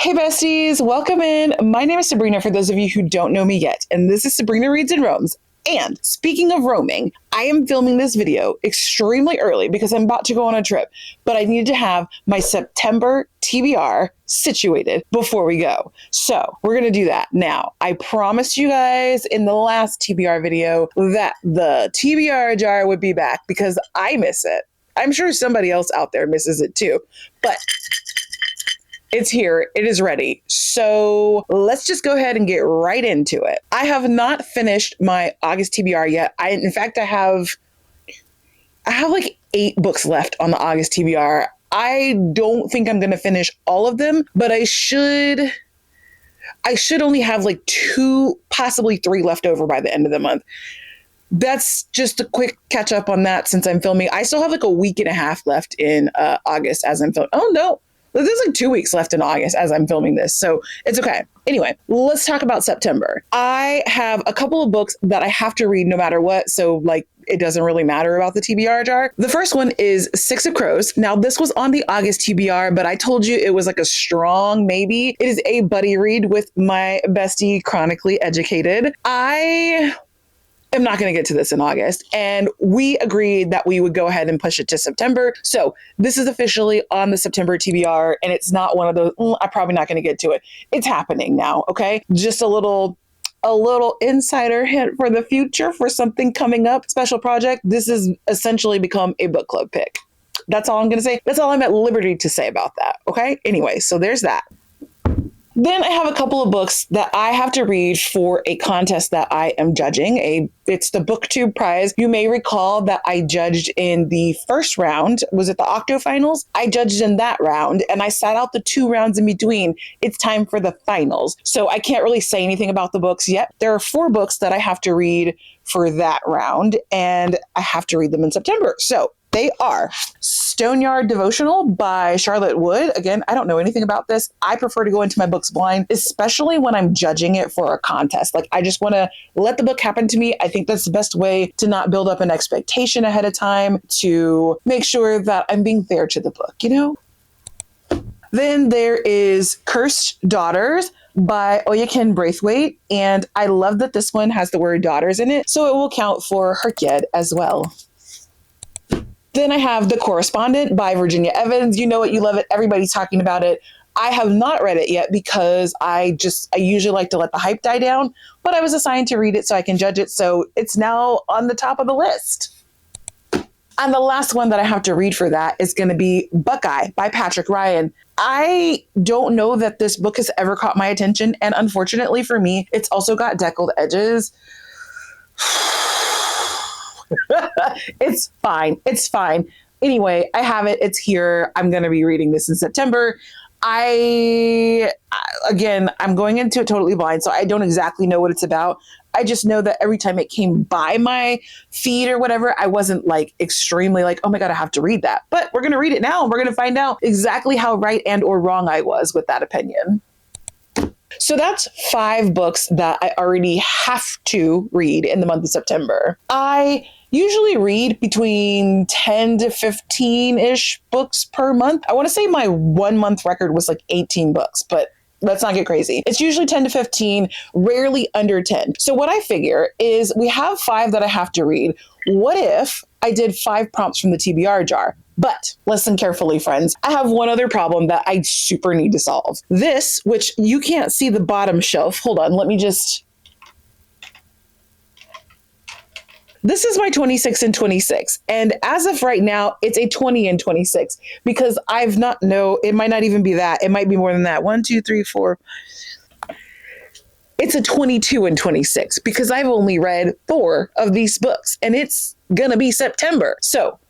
Hey besties, welcome in. My name is Sabrina for those of you who don't know me yet, and this is Sabrina Reads and Roams. And speaking of roaming, I am filming this video extremely early because I'm about to go on a trip, but I need to have my September TBR situated before we go. So we're going to do that now. I promised you guys in the last TBR video that the TBR jar would be back because I miss it. I'm sure somebody else out there misses it too, but it's here. It is ready. So let's just go ahead and get right into it. I have not finished my August TBR yet. In fact, I have like 8 books left on the August TBR. I don't think I'm going to finish all of them, but I should only have like 2, possibly 3 left over by the end of the month. That's just a quick catch up on that since I'm filming. I still have like a week and a half left in August as I'm filming. Oh no. There's like 2 weeks left in August as I'm filming this, so it's okay. Anyway, let's talk about September. I have a couple of books that I have to read no matter what, so like it doesn't really matter about the TBR jar. The first one is Six of Crows. Now, this was on the August TBR, but I told you it was like a strong maybe. It is a buddy read with my bestie, Chronically Educated. I'm not going to get to this in August. And we agreed that we would go ahead and push it to September. So this is officially on the September TBR. And it's not one of those, I'm probably not going to get to it. It's happening now. Okay. Just a little insider hint for the future for something coming up. Special project. This has essentially become a book club pick. That's all I'm going to say. That's all I'm at liberty to say about that. Okay. Anyway, so there's that. Then I have a couple of books that I have to read for a contest that I am judging. It's the BookTube prize. You may recall that I judged in the first round. Was it the Octo finals? I judged in that round and I sat out the 2 rounds in between. It's time for the finals. So I can't really say anything about the books yet. There are 4 books that I have to read for that round and I have to read them in September. So they are Stoneyard Devotional by Charlotte Wood. Again, I don't know anything about this. I prefer to go into my books blind, especially when I'm judging it for a contest. Like, I just want to let the book happen to me. I think that's the best way to not build up an expectation ahead of time, to make sure that I'm being fair to the book, you know? Then there is Cursed Daughters by Oyakin Braithwaite. And I love that this one has the word daughters in it, so it will count for Herkyed as well. Then I have The Correspondent by Virginia Evans. You know it, you love it. Everybody's talking about it. I have not read it yet because I usually like to let the hype die down, but I was assigned to read it so I can judge it. So it's now on the top of the list. And the last one that I have to read for that is going to be Buckeye by Patrick Ryan. I don't know that this book has ever caught my attention. And unfortunately for me, it's also got deckled edges. It's fine. It's fine. Anyway, I have it. It's here. I'm going to be reading this in September. Again, I'm going into it totally blind, so I don't exactly know what it's about. I just know that every time it came by my feed or whatever, I wasn't like extremely like, oh my God, I have to read that. But we're going to read it now and we're going to find out exactly how right and or wrong I was with that opinion. So that's 5 books that I already have to read in the month of September. I usually read between 10 to 15-ish books per month. I want to say my 1-month record was like 18 books, but let's not get crazy. It's usually 10 to 15, rarely under 10. So what I figure is we have 5 that I have to read. What if I did 5 prompts from the TBR jar? But listen carefully, friends. I have one other problem that I super need to solve. This, which you can't see the bottom shelf. Hold on, let me just... This is my 26 and 26. And as of right now, it's a 20 and 26 because it might not even be that. It might be more than that. 1, 2, 3, 4. It's a 22 and 26 because I've only read 4 of these books and it's going to be September. So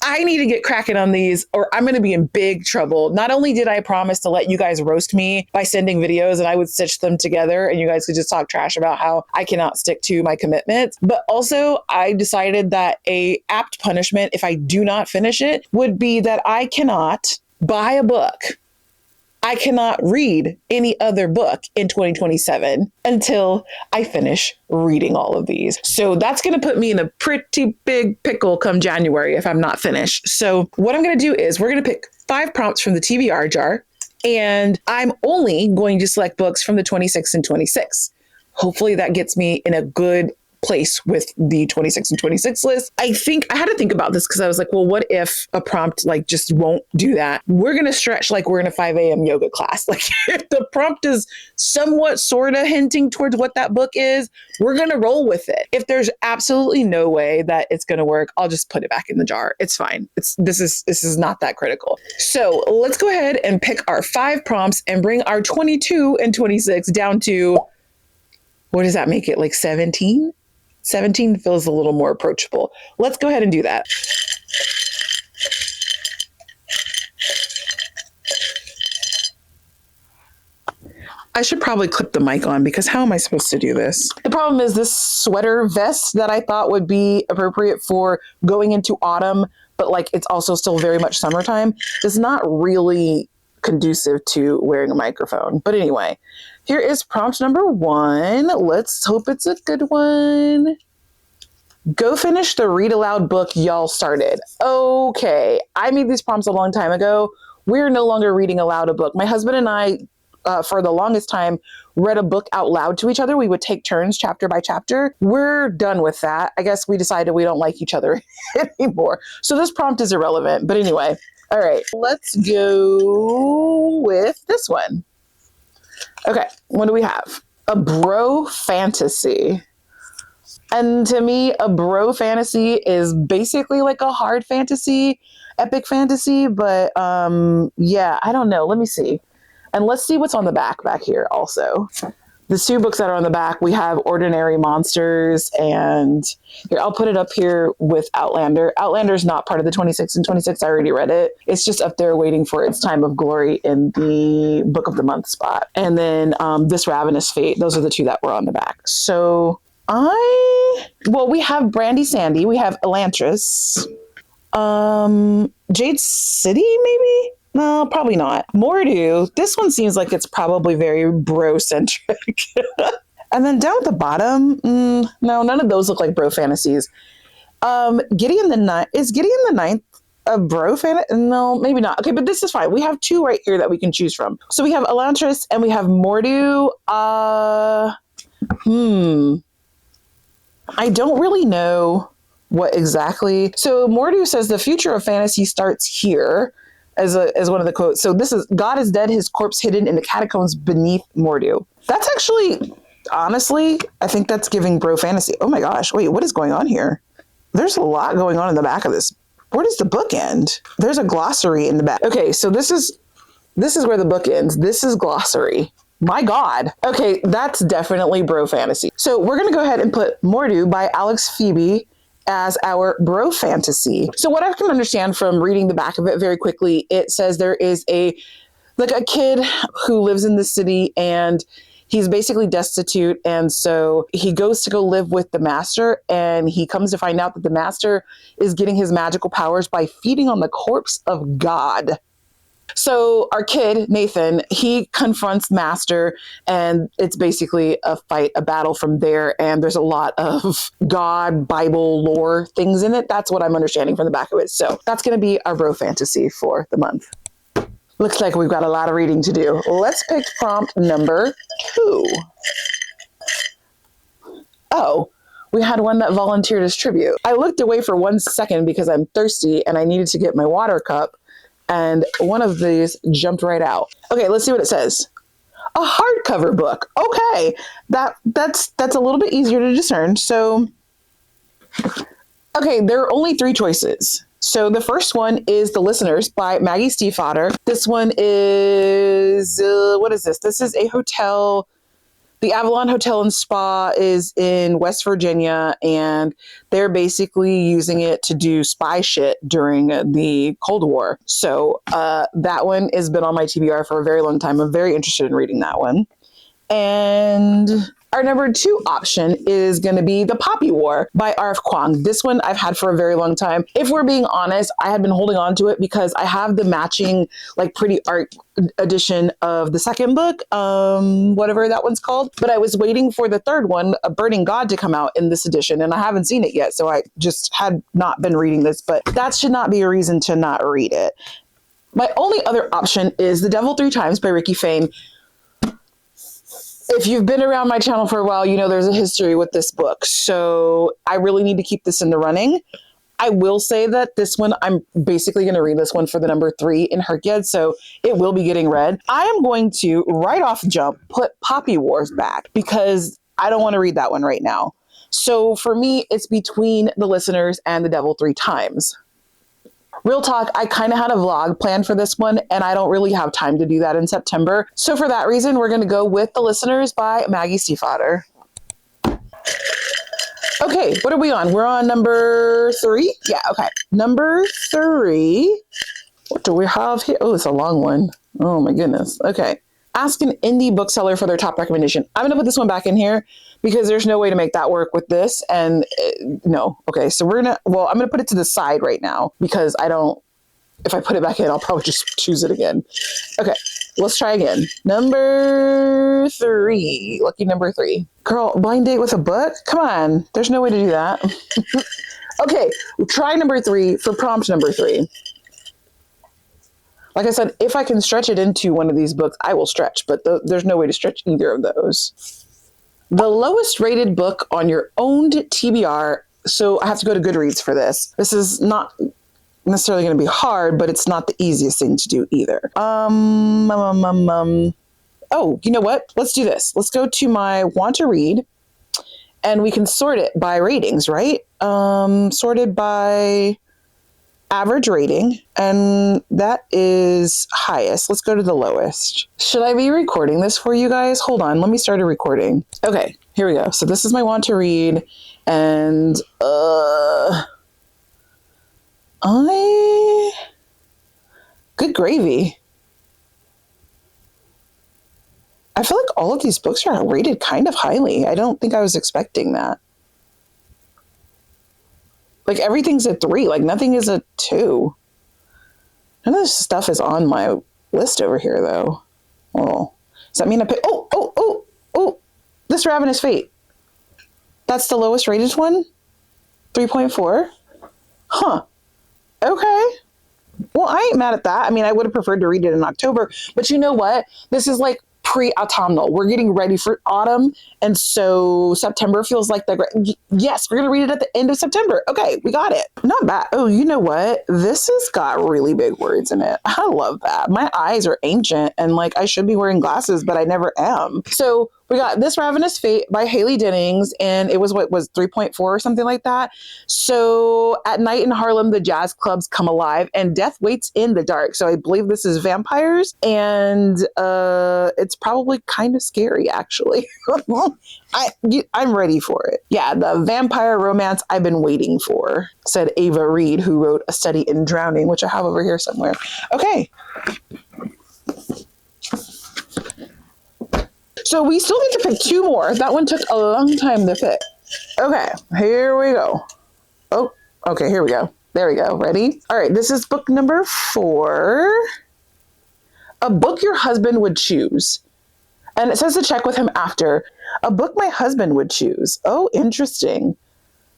I need to get cracking on these or I'm going to be in big trouble. Not only did I promise to let you guys roast me by sending videos and I would stitch them together and you guys could just talk trash about how I cannot stick to my commitments, but also I decided that a apt punishment if I do not finish it would be that I cannot buy a book. I cannot read any other book in 2027 until I finish reading all of these. So that's going to put me in a pretty big pickle come January if I'm not finished. So what I'm going to do is we're going to pick 5 prompts from the TBR jar. And I'm only going to select books from the 26 and 26. Hopefully that gets me in a good place with the 26 and 26 list. I think I had to think about this because I was like, well, what if a prompt like just won't do that? We're going to stretch like we're in a 5 a.m. yoga class. Like if the prompt is somewhat sort of hinting towards what that book is, we're going to roll with it. If there's absolutely no way that it's going to work, I'll just put it back in the jar. It's fine. This is not that critical. So let's go ahead and pick our 5 prompts and bring our 22 and 26 down to, what does that make it? Like 17? 17 feels a little more approachable. Let's go ahead and do that. I should probably clip the mic on because how am I supposed to do this? The problem is this sweater vest that I thought would be appropriate for going into autumn, but like it's also still very much summertime, is not really conducive to wearing a microphone. But anyway, here is prompt number 1. Let's hope it's a good one. Go finish the read aloud book y'all started. Okay, I made these prompts a long time ago. We're no longer reading aloud a book. My husband and I, for the longest time, read a book out loud to each other. We would take turns chapter by chapter. We're done with that. I guess we decided we don't like each other anymore. So this prompt is irrelevant. But anyway, all right, let's go with this one. Okay, what do we have? A bro fantasy. And to me, a bro fantasy is basically like a hard fantasy, epic fantasy. But yeah, I don't know. Let me see. And let's see what's on the back here also. The 2 books that are on the back, we have Ordinary Monsters, and here, I'll put it up here with Outlander. Outlander's not part of the 26 and 26. I already read it. It's just up there waiting for its time of glory in the book of the month spot. And then This Ravenous Fate. Those are the 2 that were on the back. So we have Brandy Sandy. We have Elantris. Jade City, maybe? No, probably not. Mordu. This one seems like it's probably very bro-centric. And then down at the bottom, no, none of those look like bro fantasies. Gideon the Ninth. Is Gideon the Ninth a bro fantasy? No, maybe not. Okay, but this is fine. We have 2 right here that we can choose from. So we have Elantris and we have Mordu. I don't really know what exactly. So Mordu says the future of fantasy starts here as one of the quotes. So this is, God is dead, his corpse hidden in the catacombs beneath Mordu. That's actually, honestly, I think that's giving bro fantasy. Oh my gosh, wait, what is going on here? There's a lot going on in the back of this. Where does the book end? There's a glossary in the back. Okay, so this is where the book ends. This is glossary. My God. Okay, that's definitely bro fantasy. So we're going to go ahead and put Mordu by Alex Phoebe as our bro fantasy. So what I can understand from reading the back of it very quickly, it says there is a kid who lives in the city and he's basically destitute. And so he goes to go live with the master, and he comes to find out that the master is getting his magical powers by feeding on the corpse of God. So our kid, Nathan, he confronts Master, and it's basically a fight, a battle from there. And there's a lot of God, Bible, lore things in it. That's what I'm understanding from the back of it. So that's going to be our bro fantasy for the month. Looks like we've got a lot of reading to do. Let's pick prompt number 2. Oh, we had one that volunteered as tribute. I looked away for 1 second because I'm thirsty and I needed to get my water cup. And one of these jumped right out. Okay, let's see what it says. A hardcover book. Okay, that's a little bit easier to discern. So, okay, there are only 3 choices. So the first one is The Listeners by Maggie Stiefvater. This one is, what is this? This is a hotel. The Avalon Hotel and Spa is in West Virginia, and they're basically using it to do spy shit during the Cold War. So that one has been on my TBR for a very long time. I'm very interested in reading that one. And our number 2 option is going to be The Poppy War by R.F. Kuang. This one I've had for a very long time. If we're being honest, I had been holding on to it because I have the matching, like, pretty art edition of the second book, whatever that one's called. But I was waiting for the third one, A Burning God, to come out in this edition, and I haven't seen it yet. So I just had not been reading this, but that should not be a reason to not read it. My only other option is The Devil Three Times by Ricky Fain. If you've been around my channel for a while, you know there's a history with this book. So I really need to keep this in the running. I will say that this one, I'm basically going to read this one for the number 3 in Herkyed, so it will be getting read. I am going to, right off jump, put Poppy Wars back because I don't want to read that one right now. So for me, it's between The Listeners and The Devil Three Times. Real talk, I kind of had a vlog planned for this one, and I don't really have time to do that in September. So for that reason, we're going to go with The Listeners by Maggie Stiefvater. Okay, what are we on? We're on number 3? Yeah, okay. Number 3. What do we have here? Oh, it's a long one. Oh my goodness. Okay. Ask an indie bookseller for their top recommendation. I'm going to put this one back in here because there's no way to make that work with this. And no. Okay, so I'm going to put it to the side right now because if I put it back in, I'll probably just choose it again. Okay, let's try again. Number 3. Lucky number 3. Girl, blind date with a book? Come on. There's no way to do that. Okay, try number 3 for prompt number 3. Like I said, if I can stretch it into one of these books, I will stretch, but there's no way to stretch either of those. The lowest rated book on your owned TBR. So I have to go to Goodreads for this. This is not necessarily going to be hard, but it's not the easiest thing to do either. Oh, you know what? Let's do this. Let's go to my want to read and we can sort it by ratings, right? Sorted by average rating, and that is highest. Let's go to the lowest. Should I be recording this for you guys? Hold on, let me start a recording. Okay, here we go. So this is my want to read, and good gravy. I feel like all of these books are rated kind of highly. I don't think I was expecting that. Like everything's a 3, like nothing is a 2. None of this stuff is on my list over here though. Oh, does that mean I pick? Oh, This Ravenous Fate. That's the lowest rated one? 3.4? Huh. Okay. Well, I ain't mad at that. I mean, I would have preferred to read it in October, but you know what? This is like pre-autumnal. We're getting ready for autumn. And so September feels like yes, we're going to read it at the end of September. Okay, we got it. Not bad. Oh, you know what? This has got really big words in it. I love that. My eyes are ancient and like I should be wearing glasses, but I never am. So we got This Ravenous Fate by Haley Dennings, and it was 3.4 or something like that. So at night in Harlem, the jazz clubs come alive and death waits in the dark. So I believe this is vampires, and it's probably kind of scary, actually. I'm ready for it. Yeah, the vampire romance I've been waiting for, said Ava Reed, who wrote A Study in Drowning, which I have over here somewhere. Okay. So we still need to pick 2 more. That one took a long time to pick. Okay, here we go. Oh, okay, here we go. There we go. Ready? All right, this is book number 4. A book your husband would choose. And it says to check with him after. A book my husband would choose. Oh, interesting.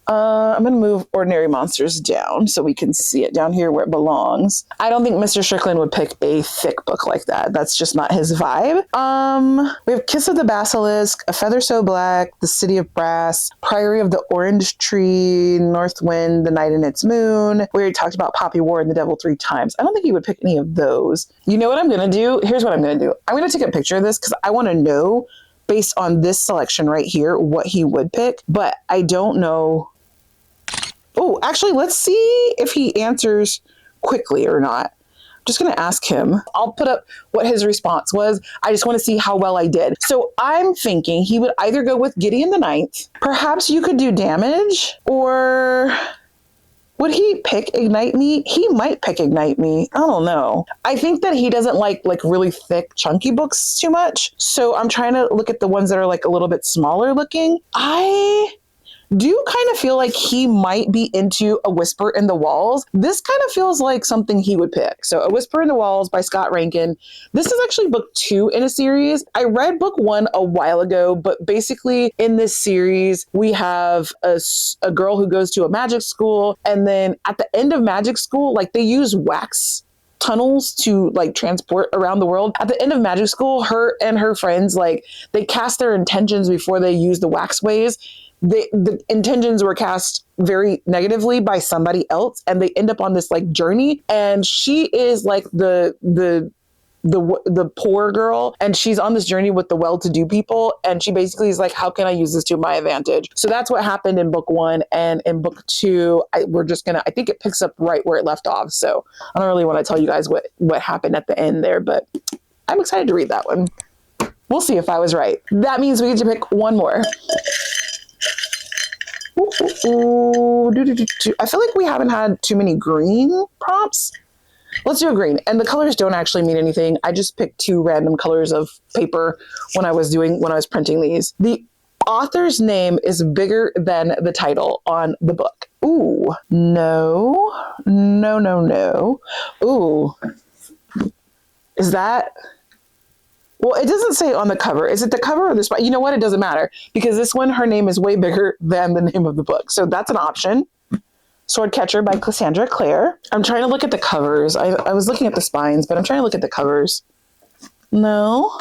I'm going to move Ordinary Monsters down so we can see it down here where it belongs. I don't think Mr. Strickland would pick a thick book like that. That's just not his vibe. We have Kiss of the Basilisk, A Feather So Black, The City of Brass, Priory of the Orange Tree, North Wind, The Night and Its Moon. We already talked about Poppy War and The Devil Three Times. I don't think he would pick any of those. You know what I'm going to do? Here's what I'm going to do. I'm going to take a picture of this because I want to know, based on this selection right here, what he would pick. But I don't know. Oh, actually, let's see if he answers quickly or not. I'm just going to ask him. I'll put up what his response was. I just want to see how well I did. So I'm thinking he would either go with Gideon the Ninth. Perhaps You Could Do Damage. Or would he pick Ignite Me? He might pick Ignite Me. I don't know. I think that he doesn't like really thick, chunky books too much. So I'm trying to look at the ones that are like a little bit smaller looking. I do kind of feel like he might be into A Whisper in the Walls. This kind of feels like something he would pick. So A Whisper in the Walls by Scott Rankin. This is actually book 2 in a series. I read book 1 a while ago, but basically in this series, we have a girl who goes to a magic school. And then at the end of magic school, like they use wax tunnels to like transport around the world. At the end of magic school, her and her friends, like, they cast their intentions before they use the waxways. The intentions were cast very negatively by somebody else, and they end up on this like journey, and she is like the poor girl, and she's on this journey with the well-to-do people, and she basically is like, how can I use this to my advantage? So that's what happened in book 1. And in book 2, I think it picks up right where it left off. So I don't really want to tell you guys what happened at the end there, but I'm excited to read that one. We'll see if I was right. That means we get to pick one more. I feel like we haven't had too many green prompts. Let's do a green. And the colors don't actually mean anything. I just picked 2 random colors of paper when I was printing these. The author's name is bigger than the title on the book. Ooh, no. Ooh, is that... Well, it doesn't say on the cover. Is it the cover or the spine? You know what? It doesn't matter, because this one, her name is way bigger than the name of the book. So that's an option. Swordcatcher by Cassandra Clare. I'm trying to look at the covers. I was looking at the spines, but I'm trying to look at the covers. No.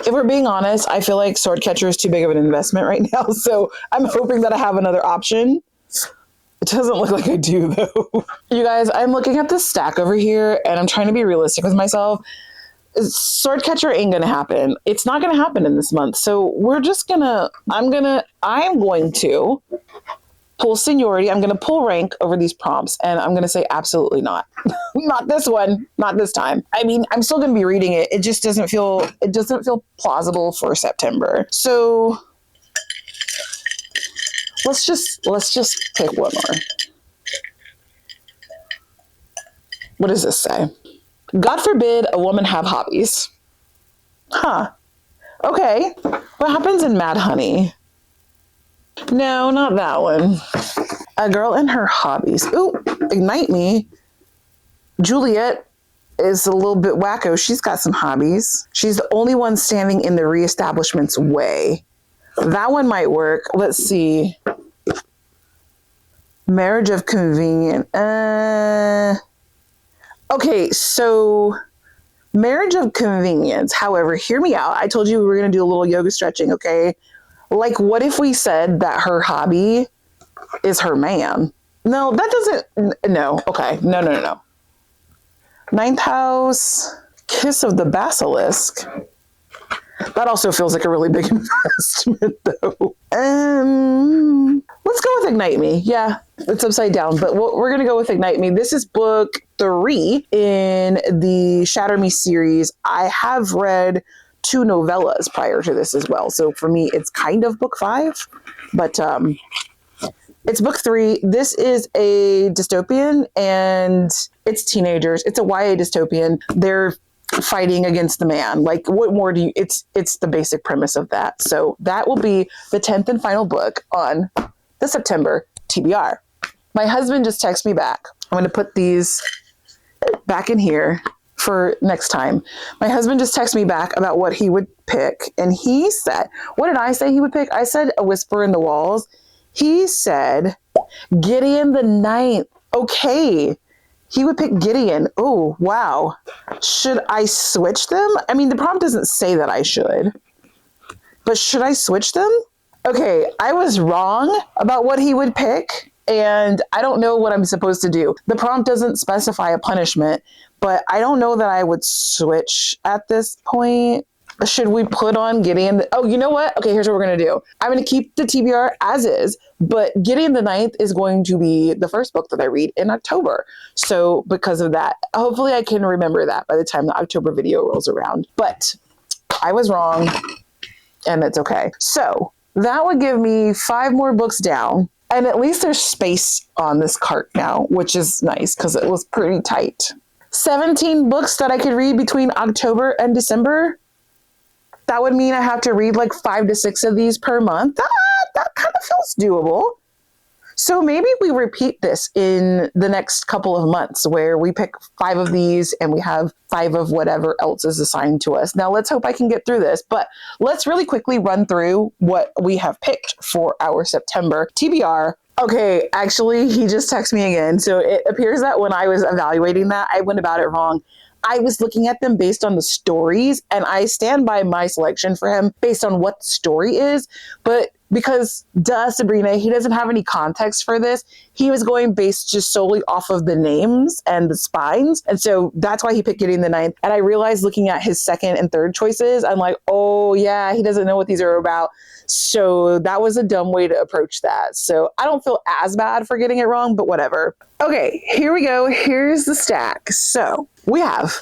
If we're being honest, I feel like Swordcatcher is too big of an investment right now. So I'm hoping that I have another option. It doesn't look like I do, though. You guys, I'm looking at this stack over here, and I'm trying to be realistic with myself. Swordcatcher ain't gonna happen. It's not gonna happen in this month. So we're just I'm going to pull seniority. I'm gonna pull rank over these prompts, and I'm gonna say absolutely not. Not this one. Not this time. I mean, I'm still gonna be reading it. It just doesn't feel plausible for September. So let's just pick one more. What does this say? God forbid a woman have hobbies. Huh. Okay. What happens in Mad Honey? No, not that one. A girl and her hobbies. Ooh, Ignite Me. Juliet is a little bit wacko. She's got some hobbies. She's the only one standing in the reestablishment's way. That one might work. Let's see. Marriage of Convenience. Okay, so Marriage of Convenience. However, hear me out. I told you we were going to do a little yoga stretching, okay? Like, what if we said that her hobby is her man? No, that doesn't... No, okay. No. Ninth house, Kiss of the Basilisk. That also feels like a really big investment, though. Let's go with Ignite Me. Yeah, it's upside down, but we're going to go with Ignite Me. This is book 3 in the Shatter Me series. I have read 2 novellas prior to this as well. So for me, it's kind of book 5, but it's book 3. This is a dystopian, and it's teenagers. It's a YA dystopian. They're fighting against the man. Like, what more do you... It's the basic premise of that. So that will be the 10th and final book on the September TBR. My husband just texted me back. I'm going to put these back in here for next time. My husband just texted me back about what he would pick. And he said... What did I say he would pick? I said A Whisper in the Walls. He said Gideon the Ninth. Okay. He would pick Gideon. Oh, wow. Should I switch them? I mean, the prompt doesn't say that I should. But should I switch them? Okay, I was wrong about what he would pick, and I don't know what I'm supposed to do. The prompt doesn't specify a punishment, but I don't know that I would switch at this point. Should we put on Gideon? Oh, you know what? Okay, here's what we're going to do. I'm going to keep the TBR as is, but Gideon the Ninth is going to be the first book that I read in October. So because of that, hopefully I can remember that by the time the October video rolls around. But I was wrong, and it's okay. So that would give me 5 more books down, and at least there's space on this cart now, which is nice because it was pretty tight. 17 books that I could read between October and December. That would mean I have to read like 5 to 6 of these per month. That kind of feels doable. So maybe we repeat this in the next couple of months where we pick 5 of these and we have 5 of whatever else is assigned to us. Now let's hope I can get through this, but let's really quickly run through what we have picked for our September TBR. Okay, actually, he just texted me again. So it appears that when I was evaluating that, I went about it wrong. I was looking at them based on the stories, and I stand by my selection for him based on what the story is. But because, duh, Sabrina, he doesn't have any context for this, he was going based just solely off of the names and the spines. And so that's why he picked Gideon the Ninth. And I realized looking at his second and third choices, I'm like, oh, yeah, he doesn't know what these are about. So that was a dumb way to approach that. So I don't feel as bad for getting it wrong, but whatever. Okay, here we go. Here's the stack. So we have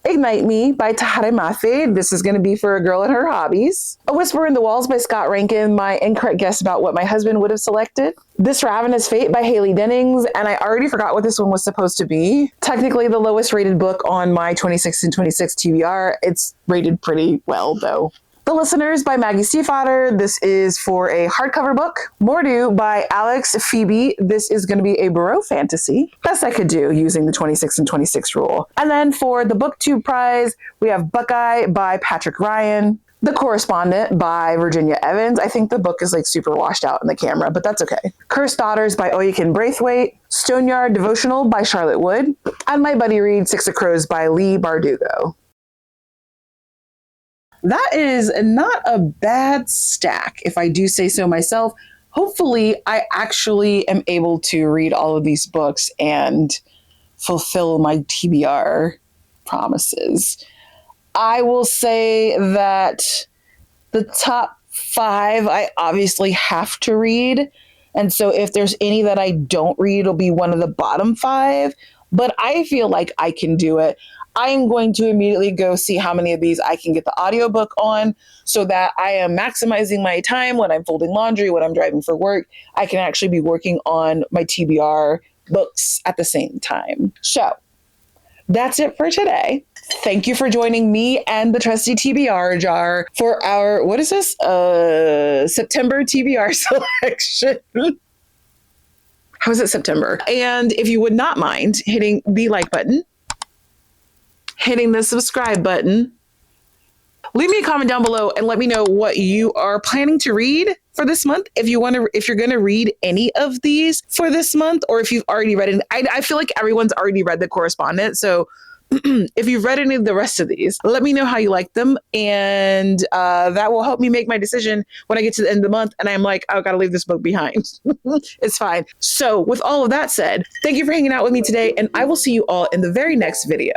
Ignite Me by Tahare Mafe. This is going to be for a girl and her hobbies. A Whisper in the Walls by Scott Rankin, my incorrect guess about what my husband would have selected. This Ravenous Fate by Haley Dennings, and I already forgot what this one was supposed to be. Technically the lowest rated book on my 26 and 26 TBR. It's rated pretty well though. The Listeners by Maggie Stiefvater. This is for a hardcover book. Mordu by Alex Phoebe. This is going to be a Barreau fantasy. Best I could do using the 26 and 26 rule. And then for the BookTube prize, we have Buckeye by Patrick Ryan. The Correspondent by Virginia Evans. I think the book is like super washed out in the camera, but that's okay. Cursed Daughters by Oyukin Braithwaite. Stoneyard Devotional by Charlotte Wood. And my buddy read Six of Crows by Lee Bardugo. That is not a bad stack, if I do say so myself. Hopefully, I actually am able to read all of these books and fulfill my TBR promises. I will say that the top 5, I obviously have to read. And so if there's any that I don't read, it'll be one of the bottom 5. But I feel like I can do it. I am going to immediately go see how many of these I can get the audiobook on so that I am maximizing my time when I'm folding laundry, when I'm driving for work. I can actually be working on my TBR books at the same time. So that's it for today. Thank you for joining me and the trusty TBR jar for our, what is this? September TBR selection. How is it September? And if you would not mind hitting the like button, hitting the subscribe button, leave me a comment down below and let me know what you are planning to read for this month. If you're going to read any of these for this month, or if you've already read it. I feel like everyone's already read The Correspondent. So if you've read any of the rest of these, let me know how you like them. And that will help me make my decision when I get to the end of the month and I'm like, I've got to leave this book behind. It's fine. So with all of that said, thank you for hanging out with me today. And I will see you all in the very next video.